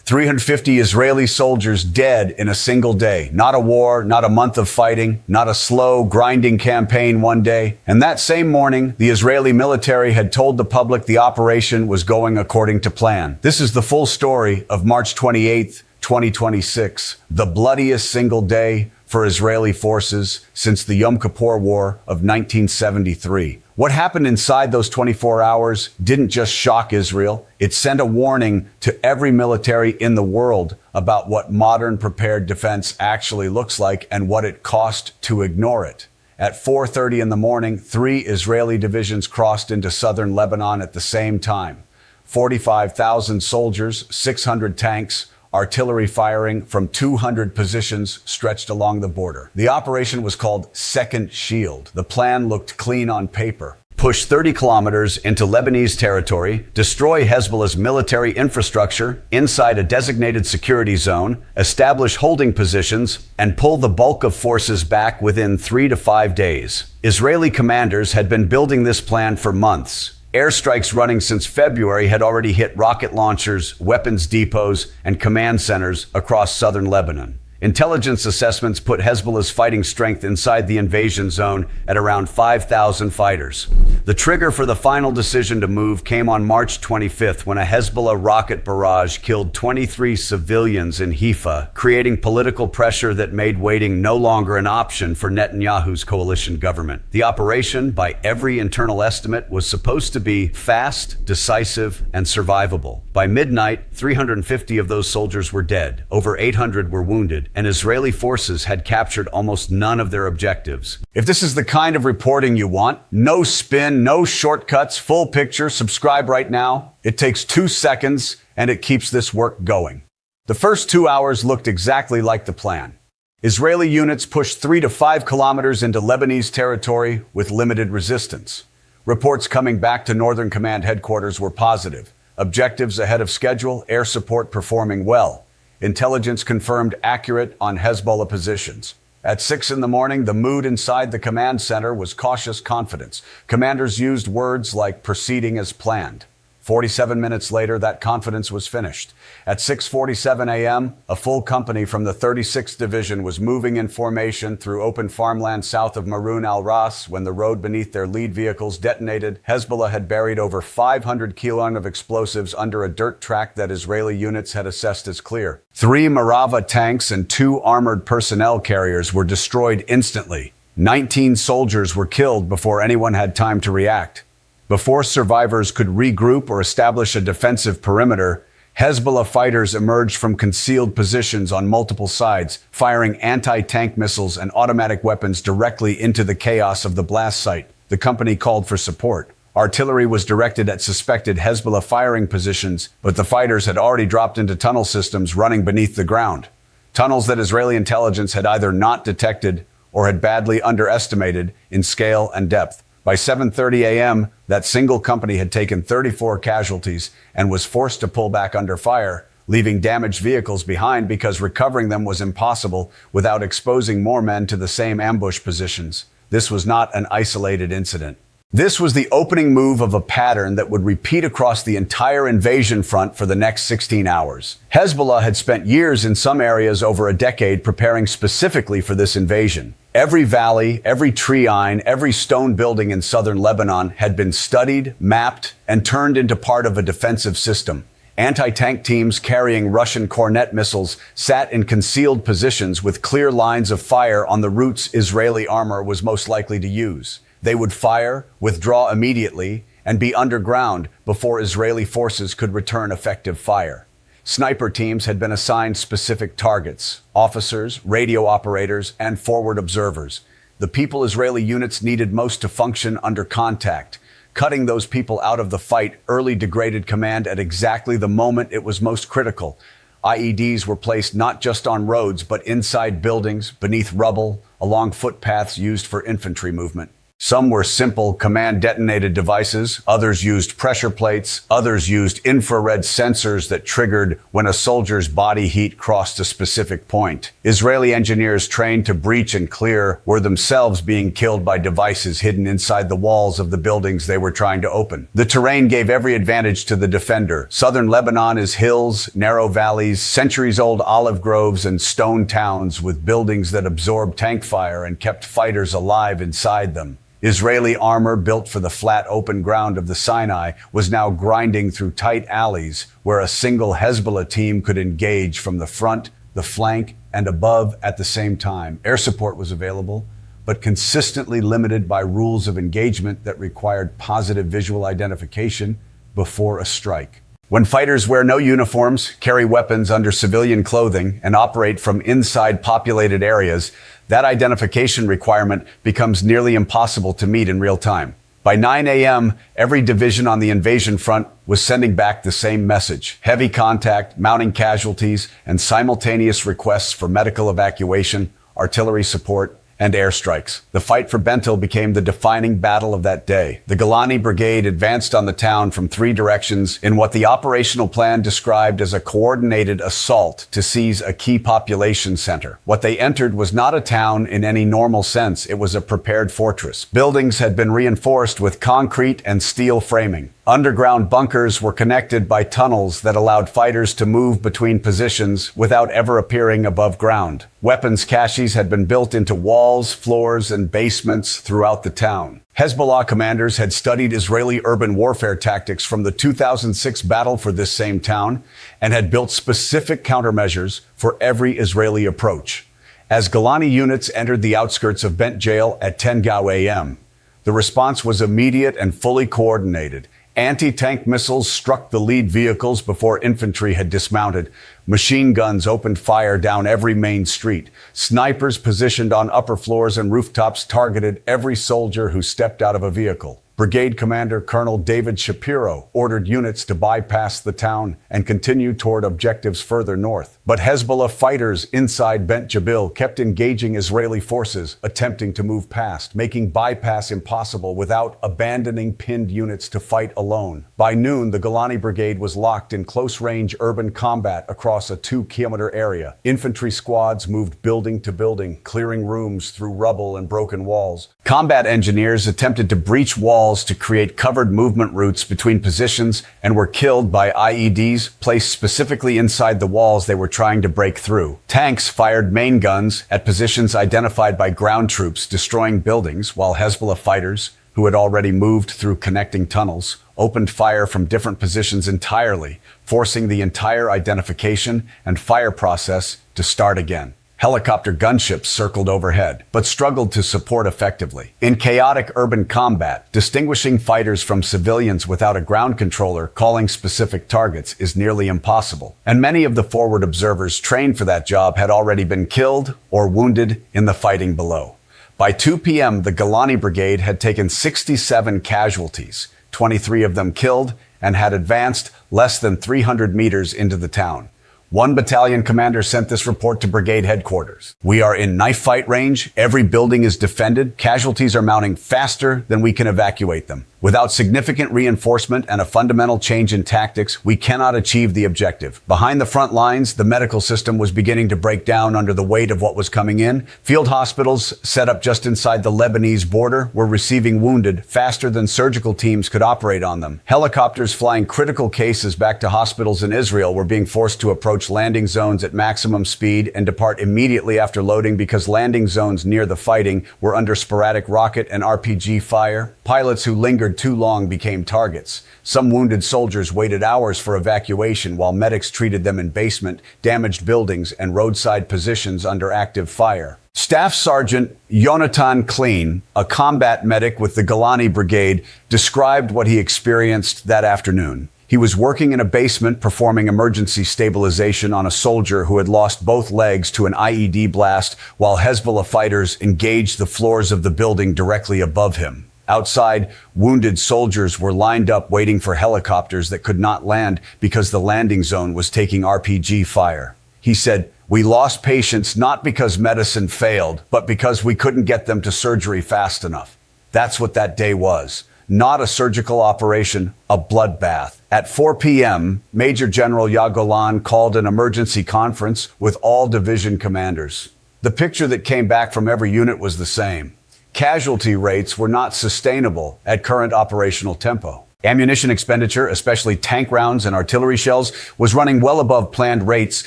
350 Israeli soldiers dead in a single day. Not a war, not a month of fighting, not a slow, grinding campaign one day. And that same morning, the Israeli military had told the public the operation was going according to plan. This is the full story of March 28th, 2026, the bloodiest single day for Israeli forces since the Yom Kippur War of 1973. What happened inside those 24 hours didn't just shock Israel. It sent a warning to every military in the world about what modern prepared defense actually looks like and what it cost to ignore it. At 4:30 in the morning, 3 Israeli divisions crossed into southern Lebanon at the same time. 45,000 soldiers, 600 tanks, artillery firing from 200 positions stretched along the border. The operation was called Second Shield. The plan looked clean on paper. Push 30 kilometers into Lebanese territory, destroy Hezbollah's military infrastructure inside a designated security zone, establish holding positions, and pull the bulk of forces back within 3 to 5 days. Israeli commanders had been building this plan for months. Airstrikes running since February had already hit rocket launchers, weapons depots, and command centers across southern Lebanon. Intelligence assessments put Hezbollah's fighting strength inside the invasion zone at around 5,000 fighters. The trigger for the final decision to move came on March 25th when a Hezbollah rocket barrage killed 23 civilians in Haifa, creating political pressure that made waiting no longer an option for Netanyahu's coalition government. The operation, by every internal estimate, was supposed to be fast, decisive, and survivable. By midnight, 350 of those soldiers were dead, over 800 were wounded, and Israeli forces had captured almost none of their objectives. If this is the kind of reporting you want, no spin, no shortcuts, full picture, subscribe right now. It takes 2 seconds and it keeps this work going. The first 2 hours looked exactly like the plan. Israeli units pushed 3 to 5 kilometers into Lebanese territory with limited resistance. Reports coming back to Northern Command headquarters were positive. Objectives ahead of schedule, air support performing well. Intelligence confirmed accurate on Hezbollah positions. At 6 in the morning, the mood inside the command center was cautious confidence. Commanders used words like proceeding as planned. 47 minutes later, that confidence was finished. At 6:47 a.m., a full company from the 36th Division was moving in formation through open farmland south of Maroun al-Ras when the road beneath their lead vehicles detonated. Hezbollah had buried over 500 kilograms of explosives under a dirt track that Israeli units had assessed as clear. 3 Marava tanks and 2 armored personnel carriers were destroyed instantly. 19 soldiers were killed before anyone had time to react. Before survivors could regroup or establish a defensive perimeter, Hezbollah fighters emerged from concealed positions on multiple sides, firing anti-tank missiles and automatic weapons directly into the chaos of the blast site. The company called for support. Artillery was directed at suspected Hezbollah firing positions, but the fighters had already dropped into tunnel systems running beneath the ground. Tunnels that Israeli intelligence had either not detected or had badly underestimated in scale and depth. By 7:30 a.m., that single company had taken 34 casualties and was forced to pull back under fire, leaving damaged vehicles behind because recovering them was impossible without exposing more men to the same ambush positions. This was not an isolated incident. This was the opening move of a pattern that would repeat across the entire invasion front for the next 16 hours. Hezbollah had spent years in some areas over a decade preparing specifically for this invasion. Every valley, every treine, every stone building in southern Lebanon had been studied, mapped, and turned into part of a defensive system. Anti-tank teams carrying Russian Kornet missiles sat in concealed positions with clear lines of fire on the routes Israeli armor was most likely to use. They would fire, withdraw immediately, and be underground before Israeli forces could return effective fire. Sniper teams had been assigned specific targets: officers, radio operators, and forward observers. The people Israeli units needed most to function under contact. Cutting those people out of the fight early degraded command at exactly the moment it was most critical. IEDs were placed not just on roads, but inside buildings, beneath rubble, along footpaths used for infantry movement. Some were simple command-detonated devices, others used pressure plates, others used infrared sensors that triggered when a soldier's body heat crossed a specific point. Israeli engineers trained to breach and clear were themselves being killed by devices hidden inside the walls of the buildings they were trying to open. The terrain gave every advantage to the defender. Southern Lebanon is hills, narrow valleys, centuries-old olive groves, and stone towns with buildings that absorbed tank fire and kept fighters alive inside them. Israeli armor built for the flat open ground of the Sinai was now grinding through tight alleys where a single Hezbollah team could engage from the front, the flank, and above at the same time. Air support was available, but consistently limited by rules of engagement that required positive visual identification before a strike. When fighters wear no uniforms, carry weapons under civilian clothing, and operate from inside populated areas, that identification requirement becomes nearly impossible to meet in real time. By 9 a.m., every division on the invasion front was sending back the same message: heavy contact, mounting casualties, and simultaneous requests for medical evacuation, artillery support, and airstrikes. The fight for Bentil became the defining battle of that day. The Golani Brigade advanced on the town from three directions in what the operational plan described as a coordinated assault to seize a key population center. What they entered was not a town in any normal sense. It was a prepared fortress. Buildings had been reinforced with concrete and steel framing. Underground bunkers were connected by tunnels that allowed fighters to move between positions without ever appearing above ground. Weapons caches had been built into walls, floors, and basements throughout the town. Hezbollah commanders had studied Israeli urban warfare tactics from the 2006 battle for this same town and had built specific countermeasures for every Israeli approach. As Golani units entered the outskirts of Bent Jail at 10 a.m., the response was immediate and fully coordinated. Anti-tank missiles struck the lead vehicles before infantry had dismounted. Machine guns opened fire down every main street. Snipers positioned on upper floors and rooftops targeted every soldier who stepped out of a vehicle. Brigade Commander Colonel David Shapiro ordered units to bypass the town and continue toward objectives further north. But Hezbollah fighters inside Bent Jabil kept engaging Israeli forces, attempting to move past, making bypass impossible without abandoning pinned units to fight alone. By noon, the Golani Brigade was locked in close-range urban combat across a 2-kilometer area. Infantry squads moved building to building, clearing rooms through rubble and broken walls. Combat engineers attempted to breach walls to create covered movement routes between positions and were killed by IEDs placed specifically inside the walls they were trying to break through. Tanks fired main guns at positions identified by ground troops, destroying buildings, while Hezbollah fighters, who had already moved through connecting tunnels, opened fire from different positions entirely, forcing the entire identification and fire process to start again. Helicopter gunships circled overhead, but struggled to support effectively. In chaotic urban combat, distinguishing fighters from civilians without a ground controller calling specific targets is nearly impossible. And many of the forward observers trained for that job had already been killed or wounded in the fighting below. By 2 p.m., the Golani Brigade had taken 67 casualties, 23 of them killed, and had advanced less than 300 meters into the town. One battalion commander sent this report to brigade headquarters. "We are in knife fight range. Every building is defended. Casualties are mounting faster than we can evacuate them. Without significant reinforcement and a fundamental change in tactics, we cannot achieve the objective." Behind the front lines, the medical system was beginning to break down under the weight of what was coming in. Field hospitals set up just inside the Lebanese border were receiving wounded faster than surgical teams could operate on them. Helicopters flying critical cases back to hospitals in Israel were being forced to approach landing zones at maximum speed and depart immediately after loading because landing zones near the fighting were under sporadic rocket and RPG fire. Pilots who lingered too long became targets. Some wounded soldiers waited hours for evacuation while medics treated them in basement, damaged buildings, and roadside positions under active fire. Staff Sergeant Yonatan Klein, a combat medic with the Golani Brigade, described what he experienced that afternoon. He was working in a basement performing emergency stabilization on a soldier who had lost both legs to an IED blast while Hezbollah fighters engaged the floors of the building directly above him. Outside, wounded soldiers were lined up waiting for helicopters that could not land because the landing zone was taking RPG fire. He said, "We lost patients not because medicine failed, but because we couldn't get them to surgery fast enough." That's what that day was. Not a surgical operation, a bloodbath. At 4 p.m., Major General Yagolan called an emergency conference with all division commanders. The picture that came back from every unit was the same. Casualty rates were not sustainable at current operational tempo. Ammunition expenditure, especially tank rounds and artillery shells, was running well above planned rates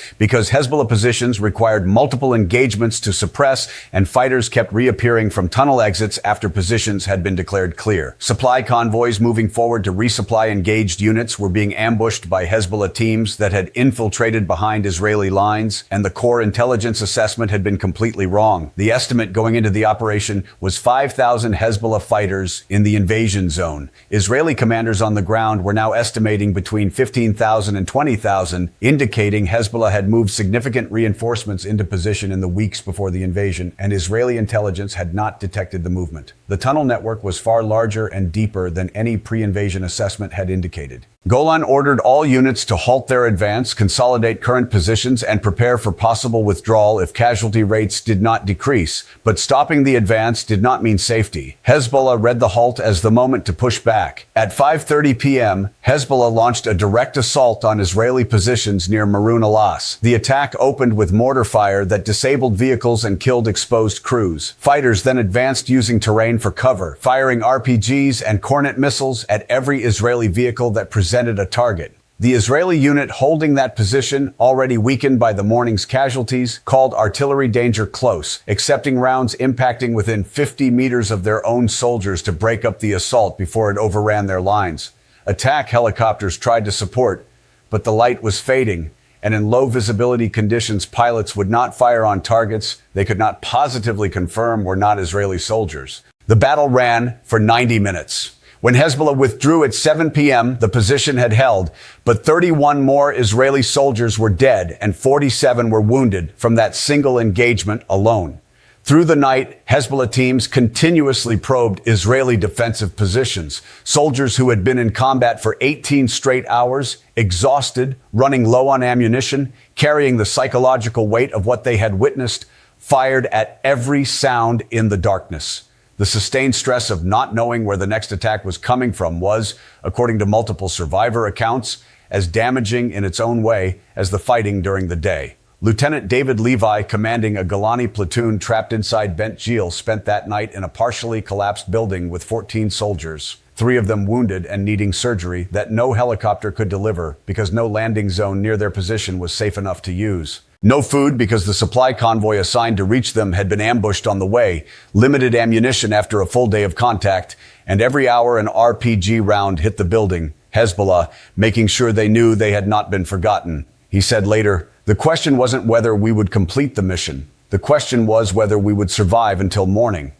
because Hezbollah positions required multiple engagements to suppress, and fighters kept reappearing from tunnel exits after positions had been declared clear. Supply convoys moving forward to resupply engaged units were being ambushed by Hezbollah teams that had infiltrated behind Israeli lines, and the core intelligence assessment had been completely wrong. The estimate going into the operation was 5,000 Hezbollah fighters in the invasion zone. Israeli commanders on the ground were now estimating between 15,000 and 20,000, indicating Hezbollah had moved significant reinforcements into position in the weeks before the invasion, and Israeli intelligence had not detected the movement. The tunnel network was far larger and deeper than any pre-invasion assessment had indicated. Golan ordered all units to halt their advance, consolidate current positions, and prepare for possible withdrawal if casualty rates did not decrease. But stopping the advance did not mean safety. Hezbollah read the halt as the moment to push back. At 5:30 p.m., Hezbollah launched a direct assault on Israeli positions near Maroun Alas. The attack opened with mortar fire that disabled vehicles and killed exposed crews. Fighters then advanced using terrain for cover, firing RPGs and Kornet missiles at every Israeli vehicle that presented a target. The Israeli unit holding that position, already weakened by the morning's casualties, called artillery danger close, accepting rounds impacting within 50 meters of their own soldiers to break up the assault before it overran their lines. Attack helicopters tried to support, but the light was fading, and in low visibility conditions, pilots would not fire on targets they could not positively confirm were not Israeli soldiers. The battle ran for 90 minutes. When Hezbollah withdrew at 7 p.m., the position had held, but 31 more Israeli soldiers were dead and 47 were wounded from that single engagement alone. Through the night, Hezbollah teams continuously probed Israeli defensive positions. Soldiers who had been in combat for 18 straight hours, exhausted, running low on ammunition, carrying the psychological weight of what they had witnessed, fired at every sound in the darkness. The sustained stress of not knowing where the next attack was coming from was, according to multiple survivor accounts, as damaging in its own way as the fighting during the day. Lieutenant David Levi, commanding a Golani platoon trapped inside Bent Jil, spent that night in a partially collapsed building with 14 soldiers, 3 of them wounded and needing surgery that no helicopter could deliver because no landing zone near their position was safe enough to use. No food because the supply convoy assigned to reach them had been ambushed on the way, limited ammunition after a full day of contact, and every hour an RPG round hit the building, Hezbollah, making sure they knew they had not been forgotten. He said later, "The question wasn't whether we would complete the mission. The question was whether we would survive until morning."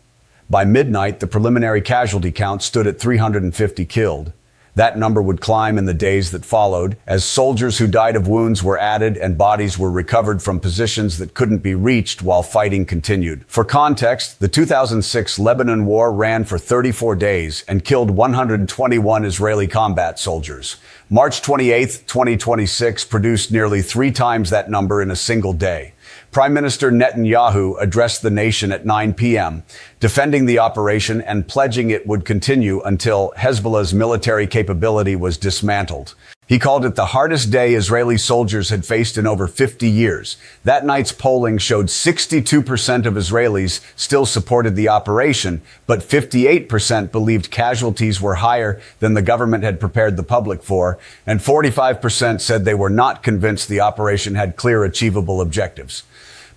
By midnight, the preliminary casualty count stood at 350 killed. That number would climb in the days that followed, as soldiers who died of wounds were added and bodies were recovered from positions that couldn't be reached while fighting continued. For context, the 2006 Lebanon War ran for 34 days and killed 121 Israeli combat soldiers. March 28, 2026 produced nearly 3 times that number in a single day. Prime Minister Netanyahu addressed the nation at 9 p.m., defending the operation and pledging it would continue until Hezbollah's military capability was dismantled. He called it the hardest day Israeli soldiers had faced in over 50 years. That night's polling showed 62% of Israelis still supported the operation, but 58% believed casualties were higher than the government had prepared the public for, and 45% said they were not convinced the operation had clear, achievable objectives.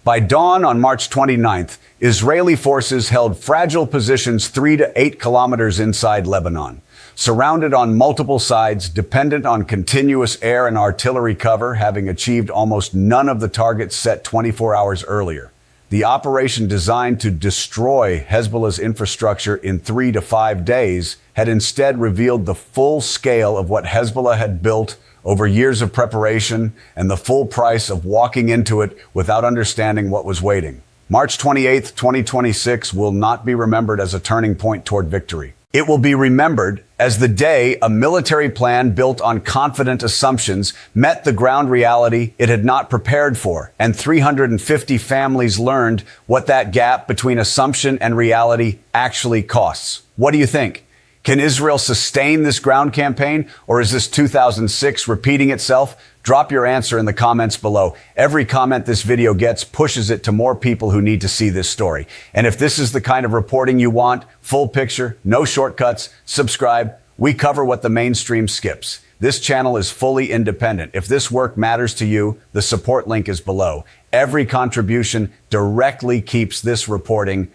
By dawn on March 29th, Israeli forces held fragile positions 3 to 8 kilometers inside Lebanon. Surrounded on multiple sides, dependent on continuous air and artillery cover, having achieved almost none of the targets set 24 hours earlier. The operation designed to destroy Hezbollah's infrastructure in 3 to 5 days had instead revealed the full scale of what Hezbollah had built over years of preparation and the full price of walking into it without understanding what was waiting. March 28, 2026 will not be remembered as a turning point toward victory. It will be remembered as the day a military plan built on confident assumptions met the ground reality it had not prepared for, and 350 families learned what that gap between assumption and reality actually costs. What do you think? Can Israel sustain this ground campaign, or is this 2006 repeating itself? Drop your answer in the comments below. Every comment this video gets pushes it to more people who need to see this story. And if this is the kind of reporting you want, full picture, no shortcuts, subscribe. We cover what the mainstream skips. This channel is fully independent. If this work matters to you, the support link is below. Every contribution directly keeps this reporting